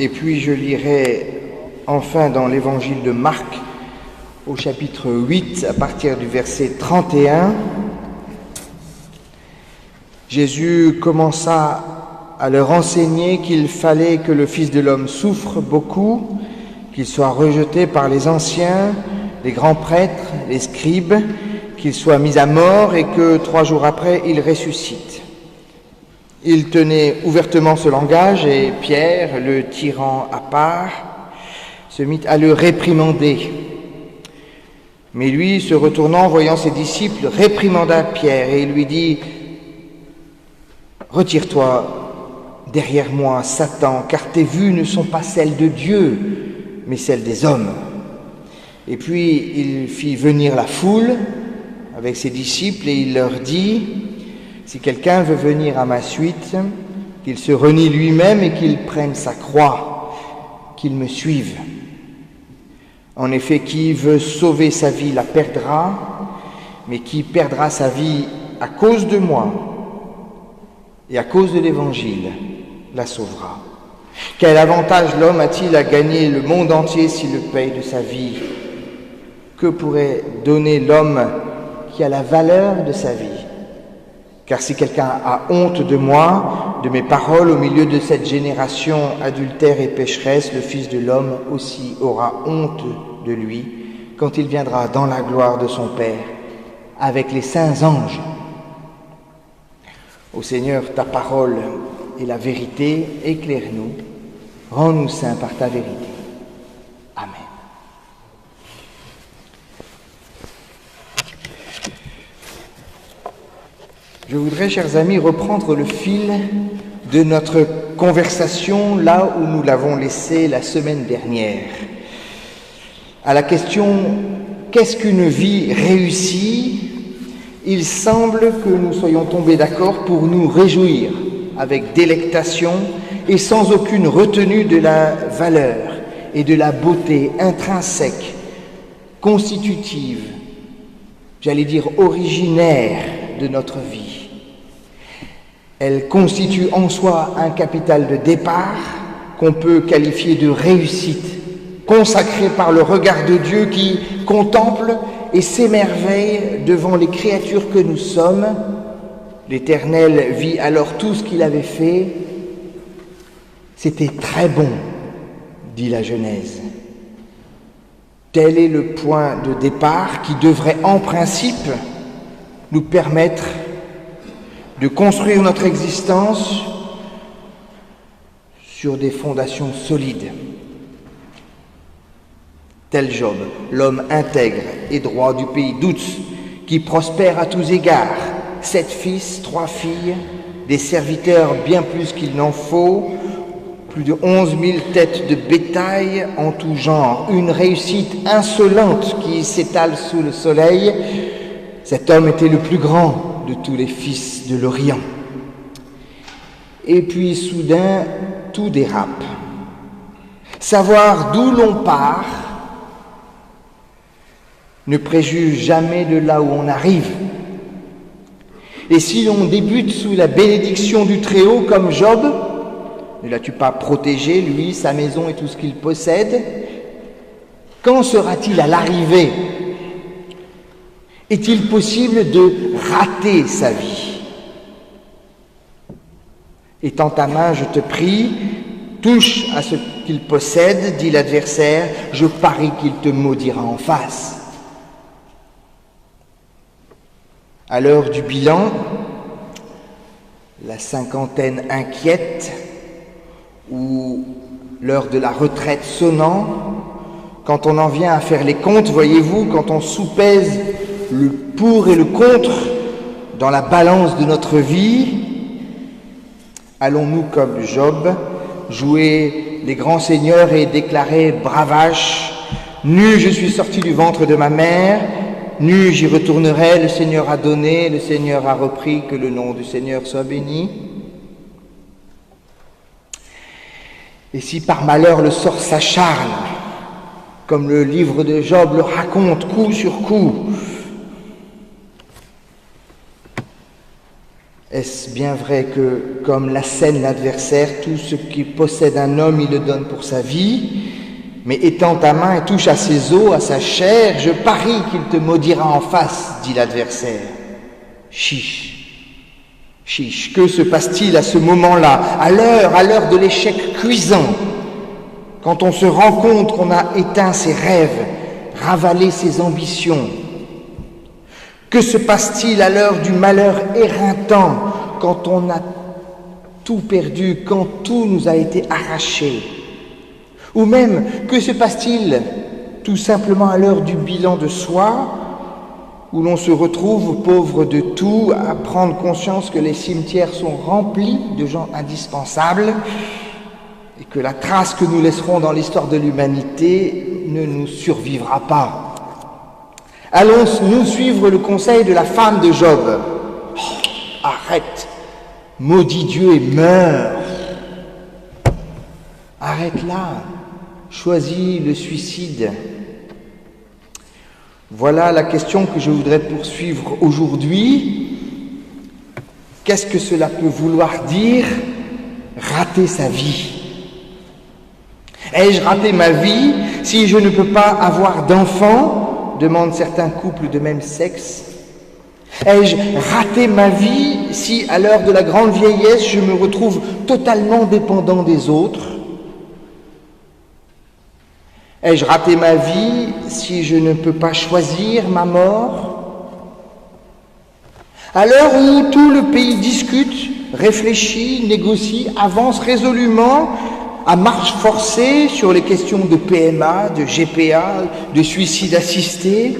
Et puis je lirai enfin dans l'évangile de Marc, au chapitre 8, à partir du verset 31, Jésus commença à leur enseigner qu'il fallait que le Fils de l'homme souffre beaucoup, qu'il soit rejeté par les anciens, les grands prêtres, les scribes, qu'il soit mis à mort et que 3 jours après, il ressuscite. Il tenait ouvertement ce langage et Pierre, le tirant à part, se mit à le réprimander. Mais lui, se retournant, voyant ses disciples, réprimanda Pierre et lui dit « Retire-toi derrière moi, Satan, car tes vues ne sont pas celles de Dieu, mais celles des hommes. » Et puis il fit venir la foule avec ses disciples et il leur dit « Si quelqu'un veut venir à ma suite, qu'il se renie lui-même et qu'il prenne sa croix, qu'il me suive. En effet, qui veut sauver sa vie la perdra, mais qui perdra sa vie à cause de moi et à cause de l'Évangile la sauvera. Quel avantage l'homme a-t-il à gagner le monde entier s'il le paye de sa vie? Que pourrait donner l'homme qui a la valeur de sa vie? Car si quelqu'un a honte de moi, de mes paroles au milieu de cette génération adultère et pécheresse, le Fils de l'homme aussi aura honte de lui quand il viendra dans la gloire de son Père avec les saints anges. Ô Seigneur, ta parole est la vérité, éclaire-nous, rends-nous saints par ta vérité. Amen. Je voudrais, chers amis, reprendre le fil de notre conversation là où nous l'avons laissé la semaine dernière. À la question « Qu'est-ce qu'une vie réussie ?», il semble que nous soyons tombés d'accord pour nous réjouir avec délectation et sans aucune retenue de la valeur et de la beauté intrinsèque, constitutive, j'allais dire originaire de notre vie. Elle constitue en soi un capital de départ qu'on peut qualifier de réussite, consacré par le regard de Dieu qui contemple et s'émerveille devant les créatures que nous sommes. L'Éternel vit alors tout ce qu'il avait fait. C'était très bon, dit la Genèse. Tel est le point de départ qui devrait en principe nous permettre de construire notre existence sur des fondations solides. Tel Job, l'homme intègre et droit du pays d'Outs, qui prospère à tous égards, 7 fils, 3 filles, des serviteurs bien plus qu'il n'en faut, plus de 11 000 têtes de bétail en tout genre, une réussite insolente qui s'étale sous le soleil. Cet homme était le plus grand de tous les fils de l'Orient. Et puis soudain, tout dérape. Savoir d'où l'on part ne préjuge jamais de là où on arrive. Et si l'on débute sous la bénédiction du Très-Haut comme Job, ne l'as-tu pas protégé, lui, sa maison et tout ce qu'il possède? Quand sera-t-il à l'arrivée? Est-il possible de rater sa vie? Étends ta main, je te prie, touche à ce qu'il possède, dit l'adversaire, je parie qu'il te maudira en face. À l'heure du bilan, la cinquantaine inquiète, ou l'heure de la retraite sonnant, quand on en vient à faire les comptes, voyez-vous, quand on soupèse le pour et le contre dans la balance de notre vie, allons-nous comme Job jouer les grands seigneurs et déclarer bravache, nu je suis sorti du ventre de ma mère, nu j'y retournerai, le Seigneur a donné, le Seigneur a repris, que le nom du Seigneur soit béni. Et si par malheur le sort s'acharne, comme le livre de Job le raconte coup sur coup, Est-ce bien vrai que, comme l'assène l'adversaire, tout ce qui possède un homme, il le donne pour sa vie, mais étend ta main et touche à ses os, à sa chair, je parie qu'il te maudira en face, dit l'adversaire. Chiche, chiche, que se passe-t-il à ce moment-là, à l'heure de l'échec cuisant, quand on se rend compte qu'on a éteint ses rêves, ravalé ses ambitions? Que se passe-t-il à l'heure du malheur éreintant, quand on a tout perdu, quand tout nous a été arraché? Ou même, que se passe-t-il tout simplement à l'heure du bilan de soi, où l'on se retrouve pauvre de tout, à prendre conscience que les cimetières sont remplis de gens indispensables et que la trace que nous laisserons dans l'histoire de l'humanité ne nous survivra pas? Allons-nous suivre le conseil de la femme de Job? Oh, arrête, maudit Dieu et meurs. Arrête là, choisis le suicide. Voilà la question que je voudrais poursuivre aujourd'hui. Qu'est-ce que cela peut vouloir dire, rater sa vie? Ai-je raté ma vie si je ne peux pas avoir d'enfants? Demandent certains couples de même sexe. Ai-je raté ma vie si, à l'heure de la grande vieillesse, je me retrouve totalement dépendant des autres? Ai-je raté ma vie si je ne peux pas choisir ma mort? À l'heure où tout le pays discute, réfléchit, négocie, avance résolument, à marche forcée sur les questions de PMA, de GPA, de suicide assisté,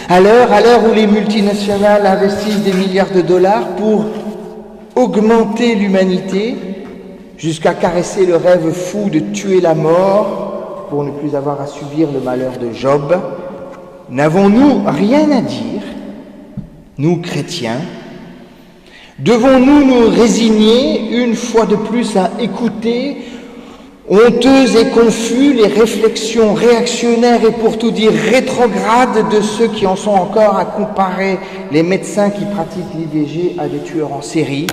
à l'heure où les multinationales investissent des milliards de dollars pour augmenter l'humanité, jusqu'à caresser le rêve fou de tuer la mort pour ne plus avoir à subir le malheur de Job, n'avons-nous rien à dire, nous chrétiens? Devons-nous nous résigner une fois de plus à écouter, honteux et confus, les réflexions réactionnaires et pour tout dire rétrogrades de ceux qui en sont encore à comparer les médecins qui pratiquent l'IVG à des tueurs en série?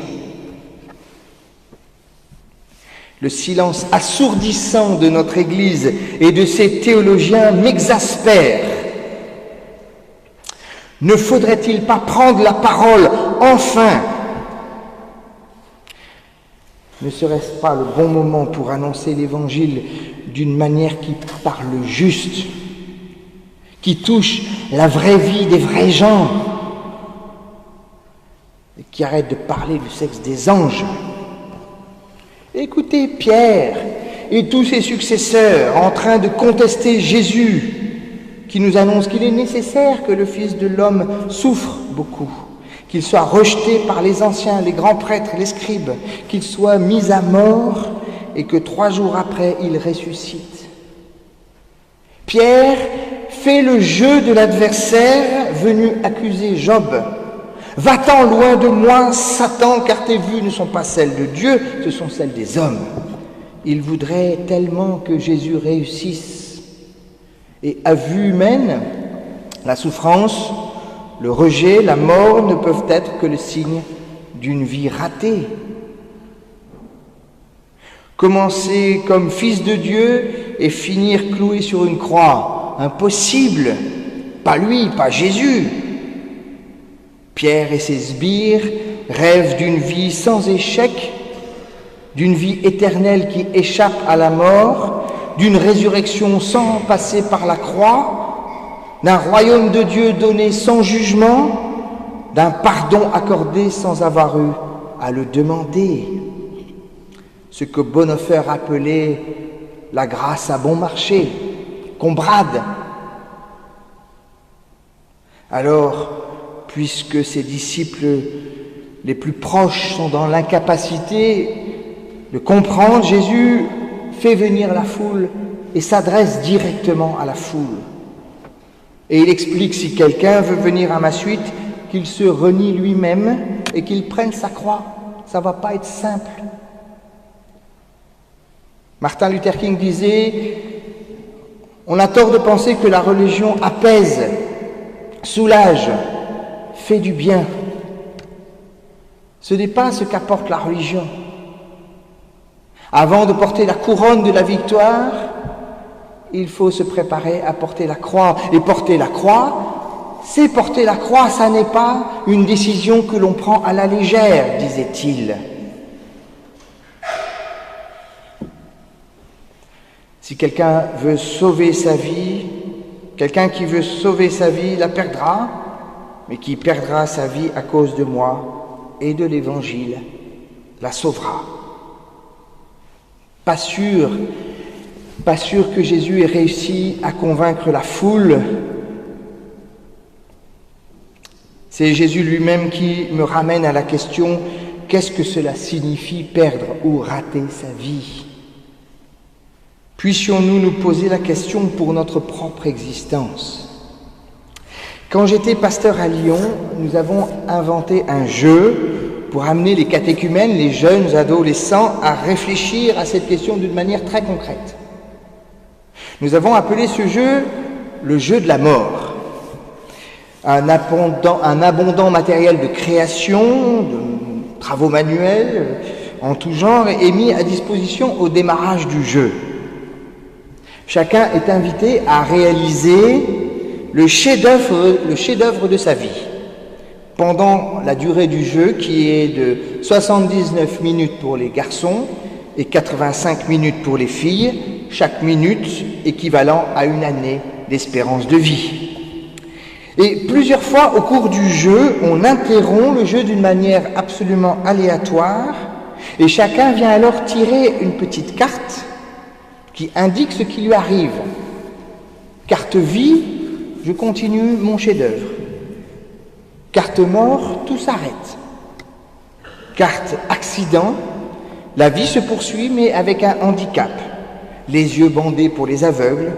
Le silence assourdissant de notre Église et de ses théologiens m'exaspère. Ne faudrait-il pas prendre la parole enfin? Ne serait-ce pas le bon moment pour annoncer l'Évangile d'une manière qui parle juste, qui touche la vraie vie des vrais gens, et qui arrête de parler du sexe des anges? Écoutez Pierre et tous ses successeurs en train de contester Jésus, qui nous annonce qu'il est nécessaire que le Fils de l'homme souffre beaucoup, qu'il soit rejeté par les anciens, les grands prêtres, les scribes, qu'il soit mis à mort et que 3 jours après, il ressuscite. Pierre fait le jeu de l'adversaire venu accuser Job. « Va-t'en loin de moi, Satan, car tes vues ne sont pas celles de Dieu, ce sont celles des hommes. » Il voudrait tellement que Jésus réussisse. Et à vue humaine, la souffrance, le rejet, la mort ne peuvent être que le signe d'une vie ratée. Commencer comme fils de Dieu et finir cloué sur une croix, impossible. Pas lui, pas Jésus. Pierre et ses sbires rêvent d'une vie sans échec, d'une vie éternelle qui échappe à la mort, d'une résurrection sans passer par la croix, d'un royaume de Dieu donné sans jugement, d'un pardon accordé sans avoir eu à le demander. Ce que Bonhoeffer appelait la grâce à bon marché, qu'on brade. Alors, puisque ses disciples les plus proches sont dans l'incapacité de comprendre, Jésus fait venir la foule et s'adresse directement à la foule. Et il explique, si quelqu'un veut venir à ma suite, qu'il se renie lui-même et qu'il prenne sa croix. Ça ne va pas être simple. Martin Luther King disait, on a tort de penser que la religion apaise, soulage, fait du bien. Ce n'est pas ce qu'apporte la religion. Avant de porter la couronne de la victoire, il faut se préparer à porter la croix. Et porter la croix, c'est porter la croix, ça n'est pas une décision que l'on prend à la légère, disait-il. Si quelqu'un veut sauver sa vie, quelqu'un qui veut sauver sa vie la perdra, mais qui perdra sa vie à cause de moi et de l'Évangile la sauvera. Pas sûr que Jésus ait réussi à convaincre la foule. C'est Jésus lui-même qui me ramène à la question, qu'est-ce que cela signifie perdre ou rater sa vie ? Puissions-nous nous poser la question pour notre propre existence. Quand j'étais pasteur à Lyon, nous avons inventé un jeu pour amener les catéchumènes, les jeunes adolescents, à réfléchir à cette question d'une manière très concrète. Nous avons appelé ce jeu le jeu de la mort. Un abondant matériel de création, de travaux manuels en tout genre est mis à disposition au démarrage du jeu. Chacun est invité à réaliser le chef-d'œuvre de sa vie pendant la durée du jeu qui est de 79 minutes pour les garçons et 85 minutes pour les filles, chaque minute équivalent à une année d'espérance de vie. Et plusieurs fois au cours du jeu, on interrompt le jeu d'une manière absolument aléatoire et chacun vient alors tirer une petite carte qui indique ce qui lui arrive. Carte vie, je continue mon chef-d'œuvre. Carte mort, tout s'arrête. Carte accident, la vie se poursuit mais avec un handicap. Les yeux bandés pour les aveugles,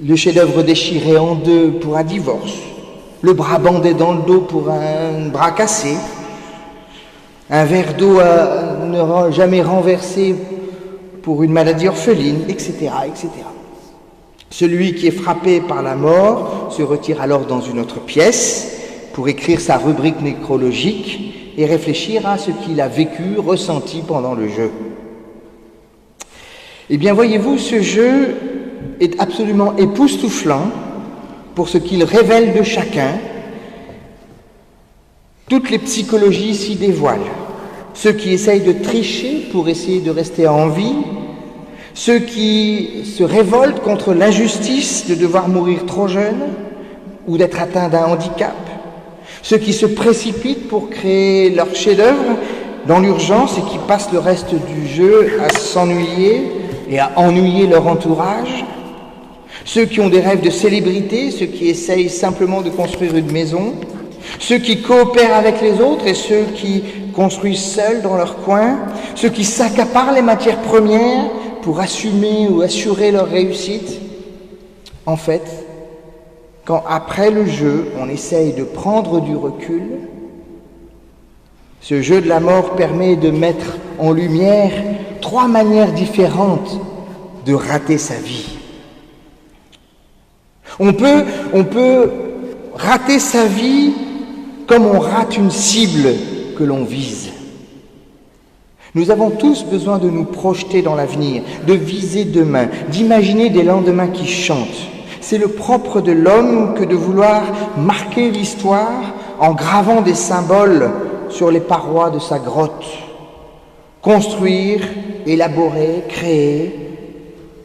le chef-d'œuvre déchiré en deux pour un divorce, le bras bandé dans le dos pour un bras cassé, un verre d'eau à ne jamais renversé pour une maladie orpheline, etc., etc. Celui qui est frappé par la mort se retire alors dans une autre pièce pour écrire sa rubrique nécrologique et réfléchir à ce qu'il a vécu, ressenti pendant le jeu. Eh bien, voyez-vous, ce jeu est absolument époustouflant pour ce qu'il révèle de chacun. Toutes les psychologies s'y dévoilent. Ceux qui essayent de tricher pour essayer de rester en vie, ceux qui se révoltent contre l'injustice de devoir mourir trop jeune ou d'être atteint d'un handicap, ceux qui se précipitent pour créer leur chef-d'œuvre dans l'urgence et qui passent le reste du jeu à s'ennuyer et à ennuyer leur entourage, ceux qui ont des rêves de célébrité, ceux qui essayent simplement de construire une maison, ceux qui coopèrent avec les autres et ceux qui construisent seuls dans leur coin, ceux qui s'accaparent les matières premières pour assumer ou assurer leur réussite. En fait, quand après le jeu, on essaye de prendre du recul, ce jeu de la mort permet de mettre en lumière 3 manières différentes de rater sa vie. On peut rater sa vie comme on rate une cible que l'on vise. Nous avons tous besoin de nous projeter dans l'avenir, de viser demain, d'imaginer des lendemains qui chantent. C'est le propre de l'homme que de vouloir marquer l'histoire en gravant des symboles sur les parois de sa grotte. Construire, élaborer, créer,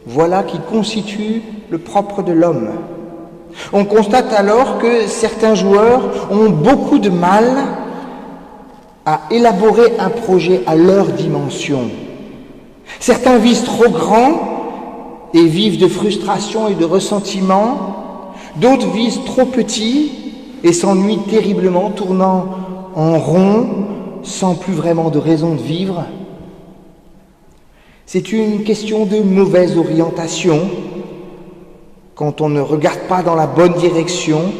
voilà qui constitue le propre de l'homme. On constate alors que certains joueurs ont beaucoup de mal à élaborer un projet à leur dimension. Certains visent trop grand et vivent de frustration et de ressentiment. D'autres visent trop petit et s'ennuient terriblement, tournant en rond, sans plus vraiment de raison de vivre. C'est une question de mauvaise orientation. Quand on ne regarde pas dans la bonne direction,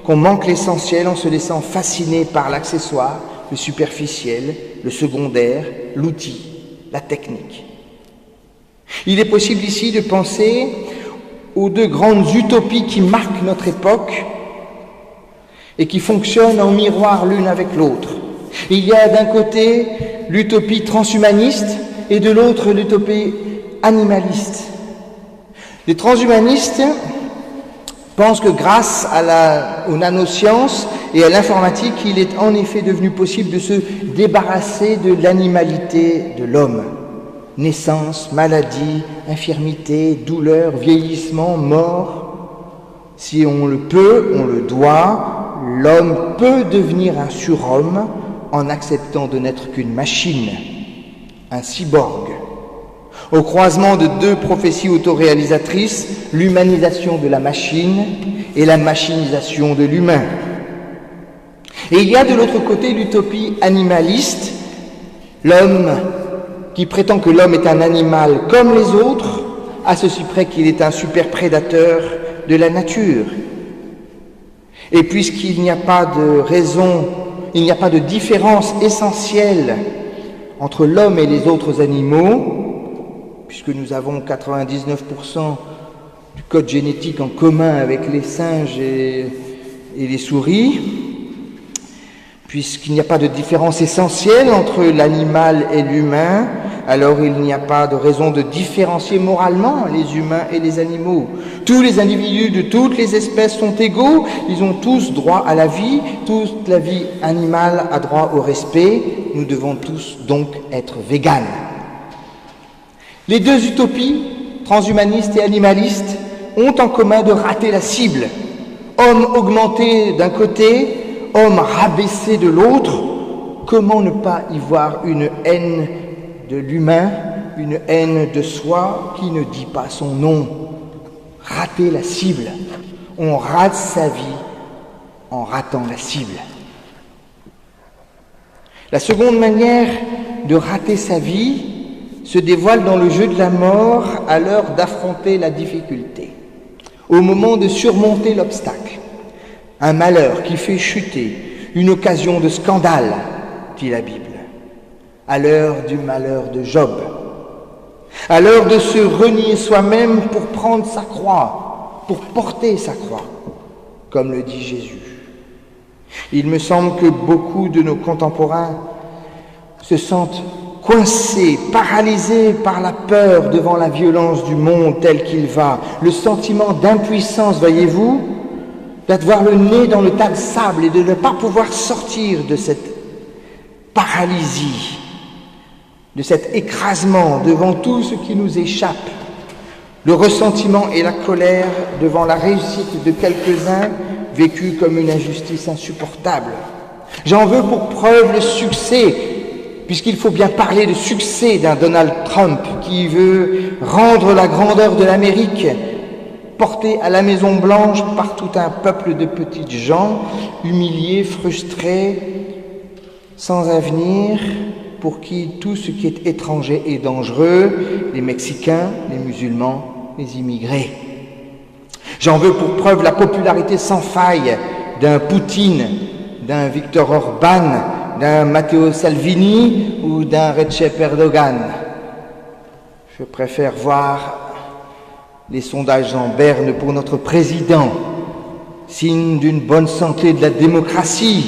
qu'on manque l'essentiel en se laissant fasciner par l'accessoire, le superficiel, le secondaire, l'outil, la technique. Il est possible ici de penser aux 2 grandes utopies qui marquent notre époque et qui fonctionnent en miroir l'une avec l'autre. Il y a d'un côté l'utopie transhumaniste et de l'autre l'utopie animaliste. Les transhumanistes pensent que grâce aux nanosciences et à l'informatique, il est en effet devenu possible de se débarrasser de l'animalité de l'homme. Naissance, maladie, infirmité, douleur, vieillissement, mort. Si on le peut, on le doit, l'homme peut devenir un surhomme en acceptant de n'être qu'une machine, un cyborg. Au croisement de deux prophéties autoréalisatrices, l'humanisation de la machine et la machinisation de l'humain. Et il y a de l'autre côté l'utopie animaliste, l'homme qui prétend que l'homme est un animal comme les autres, à ceci près qu'il est un super prédateur de la nature. Et puisqu'il n'y a pas de raison, il n'y a pas de différence essentielle entre l'homme et les autres animaux, puisque nous avons 99% du code génétique en commun avec les singes et les souris, puisqu'il n'y a pas de différence essentielle entre l'animal et l'humain, alors il n'y a pas de raison de différencier moralement les humains et les animaux. Tous les individus de toutes les espèces sont égaux, ils ont tous droit à la vie, toute la vie animale a droit au respect, nous devons tous donc être véganes. Les deux utopies, transhumanistes et animalistes, ont en commun de rater la cible. Homme augmenté d'un côté, homme rabaissé de l'autre, comment ne pas y voir une haine de l'humain, une haine de soi qui ne dit pas son nom? Rater la cible. On rate sa vie en ratant la cible. La seconde manière de rater sa vie se dévoile dans le jeu de la mort à l'heure d'affronter la difficulté, au moment de surmonter l'obstacle. Un malheur qui fait chuter, une occasion de scandale, dit la Bible. À l'heure du malheur de Job, à l'heure de se renier soi-même pour prendre sa croix, pour porter sa croix, comme le dit Jésus. Il me semble que beaucoup de nos contemporains se sentent coincés, paralysés par la peur devant la violence du monde tel qu'il va, le sentiment d'impuissance, voyez-vous, d'avoir le nez dans le tas de sable et de ne pas pouvoir sortir de cette paralysie, de cet écrasement devant tout ce qui nous échappe, le ressentiment et la colère devant la réussite de quelques-uns vécue comme une injustice insupportable. J'en veux pour preuve le succès, puisqu'il faut bien parler de succès d'un Donald Trump qui veut rendre la grandeur de l'Amérique, portée à la Maison-Blanche par tout un peuple de petites gens, humiliés, frustrés, sans avenir, pour qui tout ce qui est étranger est dangereux, les Mexicains, les musulmans, les immigrés. J'en veux pour preuve la popularité sans faille d'un Poutine, d'un Viktor Orban, d'un Matteo Salvini ou d'un Recep Erdogan. Je préfère voir les sondages en berne pour notre président, signe d'une bonne santé de la démocratie.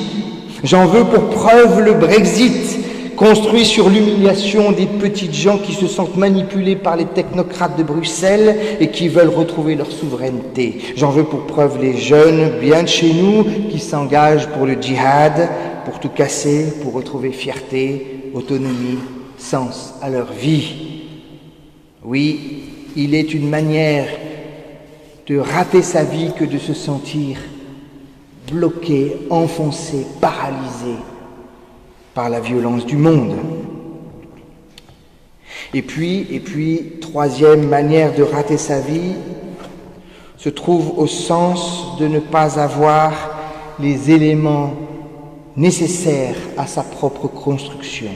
J'en veux pour preuve le Brexit, construit sur l'humiliation des petites gens qui se sentent manipulés par les technocrates de Bruxelles et qui veulent retrouver leur souveraineté. J'en veux pour preuve les jeunes, bien de chez nous, qui s'engagent pour le djihad, pour tout casser, pour retrouver fierté, autonomie, sens à leur vie. Oui, il est une manière de rater sa vie que de se sentir bloqué, enfoncé, paralysé par la violence du monde. Et puis, troisième manière de rater sa vie se trouve au sens de ne pas avoir les éléments nécessaires à sa propre construction.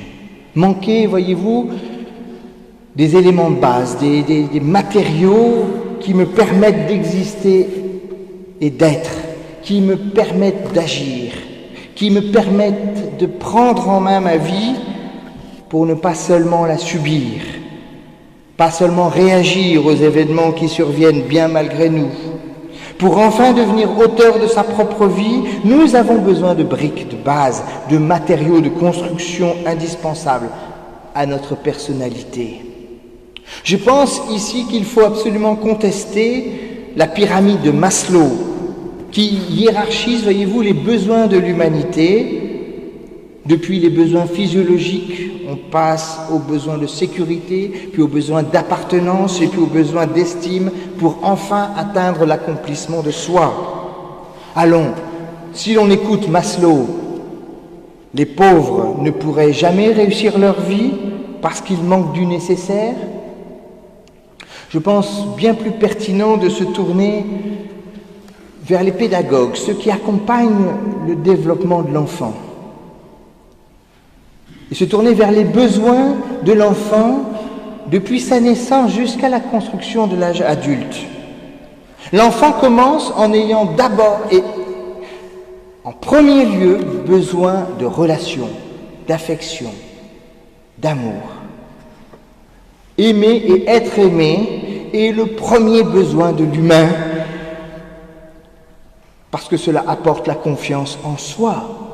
Manquer, voyez-vous, des éléments de base, des matériaux qui me permettent d'exister et d'être, qui me permettent d'agir, qui me permettent de prendre en main ma vie pour ne pas seulement la subir, pas seulement réagir aux événements qui surviennent bien malgré nous, Pour enfin devenir auteur de sa propre vie, nous avons besoin de briques de base, de matériaux de construction indispensables à notre personnalité. Je pense ici qu'il faut absolument contester la pyramide de Maslow, qui hiérarchise, voyez-vous, les besoins de l'humanité. Depuis les besoins physiologiques, on passe aux besoins de sécurité, puis aux besoins d'appartenance et puis aux besoins d'estime pour enfin atteindre l'accomplissement de soi. Allons, si l'on écoute Maslow, les pauvres ne pourraient jamais réussir leur vie parce qu'ils manquent du nécessaire. Je pense bien plus pertinent de se tourner vers les pédagogues, ceux qui accompagnent le développement de l'enfant. Et se tourner vers les besoins de l'enfant depuis sa naissance jusqu'à la construction de l'âge adulte. L'enfant commence en ayant d'abord et en premier lieu besoin de relations, d'affection, d'amour. Aimer et être aimé est le premier besoin de l'humain parce que cela apporte la confiance en soi.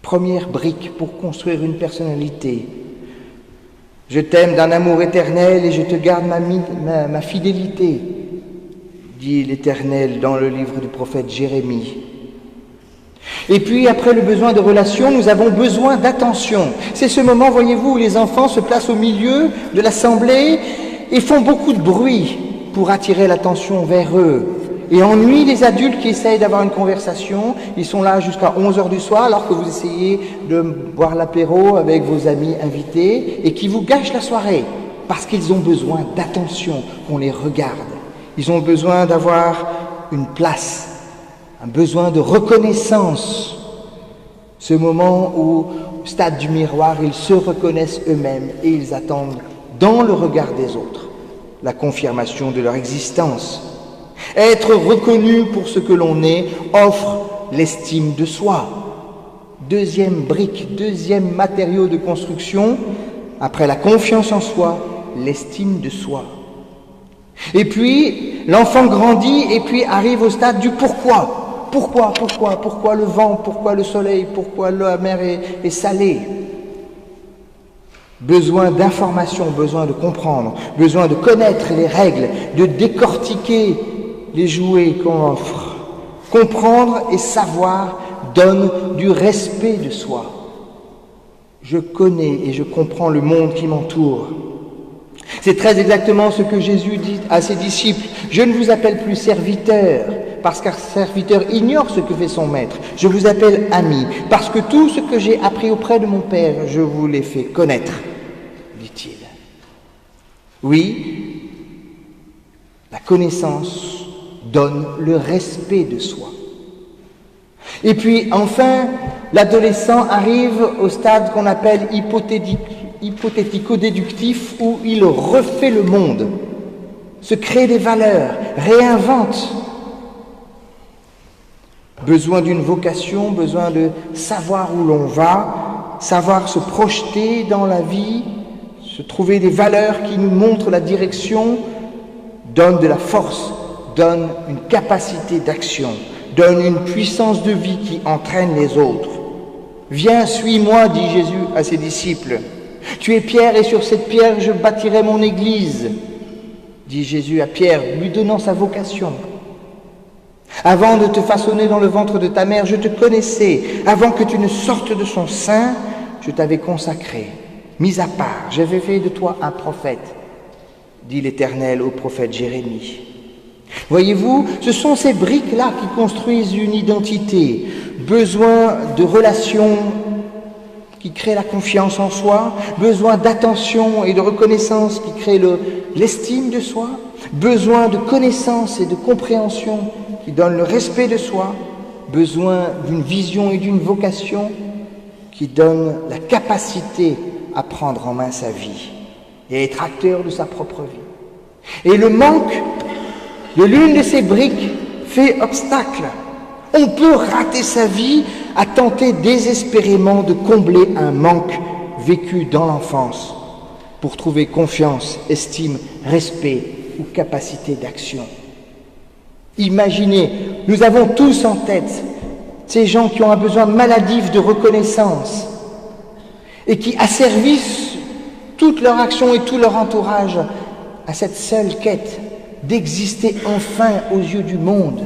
Première brique pour construire une personnalité. Je t'aime d'un amour éternel et je te garde ma fidélité, dit l'Éternel dans le livre du prophète Jérémie. Et puis, après le besoin de relation, nous avons besoin d'attention. C'est ce moment, voyez-vous, où les enfants se placent au milieu de l'assemblée et font beaucoup de bruit pour attirer l'attention vers eux. Et ennuient les adultes qui essayent d'avoir une conversation. Ils sont là jusqu'à 11h du soir alors que vous essayez de boire l'apéro avec vos amis invités et qui vous gâchent la soirée parce qu'ils ont besoin d'attention, qu'on les regarde. Ils ont besoin d'avoir une place, un besoin de reconnaissance. Ce moment où, au stade du miroir, ils se reconnaissent eux-mêmes et ils attendent, dans le regard des autres, la confirmation de leur existence. Être reconnu pour ce que l'on est offre l'estime de soi. Deuxième brique, deuxième matériau de construction, après la confiance en soi, l'estime de soi. Et puis, l'enfant grandit et puis arrive au stade du pourquoi. Pourquoi le vent, pourquoi le soleil, pourquoi la mer est salée. Besoin d'information, besoin de comprendre, besoin de connaître les règles, de décortiquer les jouets qu'on offre. Comprendre et savoir donne du respect de soi. Je connais et je comprends le monde qui m'entoure. C'est très exactement ce que Jésus dit à ses disciples. Je ne vous appelle plus serviteur, parce qu'un serviteur ignore ce que fait son maître. Je vous appelle ami, parce que tout ce que j'ai appris auprès de mon Père, je vous l'ai fait connaître, dit-il. Oui, la connaissance donne le respect de soi. Et puis enfin, l'adolescent arrive au stade qu'on appelle hypothético-déductif, où il refait le monde, se crée des valeurs, réinvente. Besoin d'une vocation, besoin de savoir où l'on va, savoir se projeter dans la vie, se trouver des valeurs qui nous montrent la direction, donne de la force, donne une capacité d'action, donne une puissance de vie qui entraîne les autres. Viens, suis-moi, dit Jésus à ses disciples. Tu es Pierre et sur cette pierre je bâtirai mon église, dit Jésus à Pierre, lui donnant sa vocation. Avant de te façonner dans le ventre de ta mère, je te connaissais. Avant que tu ne sortes de son sein, je t'avais consacré. Mis à part, j'avais fait de toi un prophète, dit l'Éternel au prophète Jérémie. Voyez-vous, ce sont ces briques-là qui construisent une identité. Besoin de relations qui créent la confiance en soi, besoin d'attention et de reconnaissance qui créent l'estime de soi, besoin de connaissance et de compréhension qui donne le respect de soi, besoin d'une vision et d'une vocation qui donne la capacité à prendre en main sa vie et être acteur de sa propre vie. Et le manque de l'une de ces briques fait obstacle. On peut rater sa vie à tenter désespérément de combler un manque vécu dans l'enfance pour trouver confiance, estime, respect ou capacité d'action. Imaginez, nous avons tous en tête ces gens qui ont un besoin maladif de reconnaissance et qui asservissent toute leur action et tout leur entourage à cette seule quête d'exister enfin aux yeux du monde.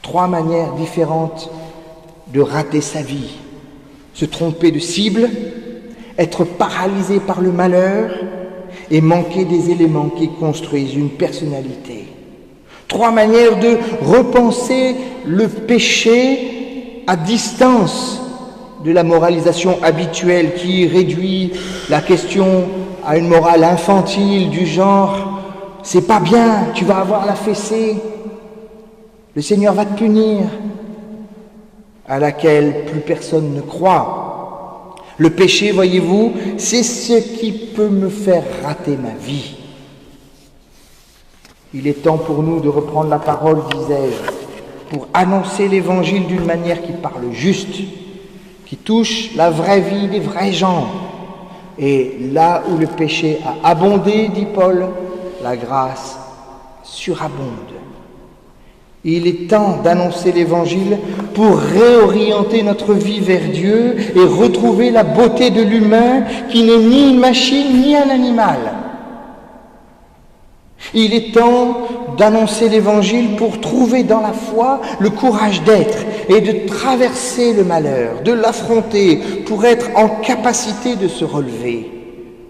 3 manières différentes de rater sa vie: se tromper de cible, être paralysé par le malheur et manquer des éléments qui construisent une personnalité. 3 manières de repenser le péché à distance de la moralisation habituelle qui réduit la question à une morale infantile du genre « c'est pas bien, tu vas avoir la fessée, le Seigneur va te punir », à laquelle plus personne ne croit. Le péché, voyez-vous, c'est ce qui peut me faire rater ma vie. Il est temps pour nous de reprendre la parole, disais-je, pour annoncer l'Évangile d'une manière qui parle juste, qui touche la vraie vie des vrais gens. Et là où le péché a abondé, dit Paul, la grâce surabonde. Il est temps d'annoncer l'Évangile pour réorienter notre vie vers Dieu et retrouver la beauté de l'humain qui n'est ni une machine ni un animal. Il est temps d'annoncer l'Évangile pour trouver dans la foi le courage d'être et de traverser le malheur, de l'affronter, pour être en capacité de se relever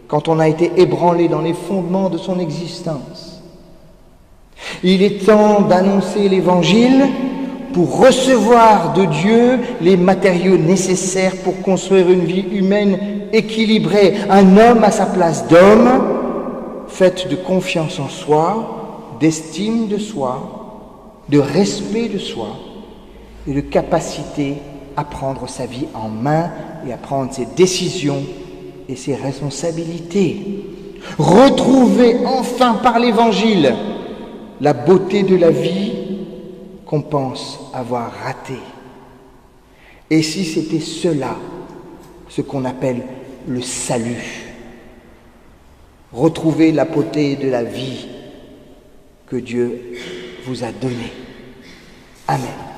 quand on a été ébranlé dans les fondements de son existence. Il est temps d'annoncer l'Évangile pour recevoir de Dieu les matériaux nécessaires pour construire une vie humaine équilibrée, un homme à sa place d'homme, faite de confiance en soi, d'estime de soi, de respect de soi et de capacité à prendre sa vie en main et à prendre ses décisions et ses responsabilités. Retrouver enfin par l'Évangile la beauté de la vie qu'on pense avoir ratée. Et si c'était cela, ce qu'on appelle le salut, retrouver la beauté de la vie que Dieu vous a donnée. Amen.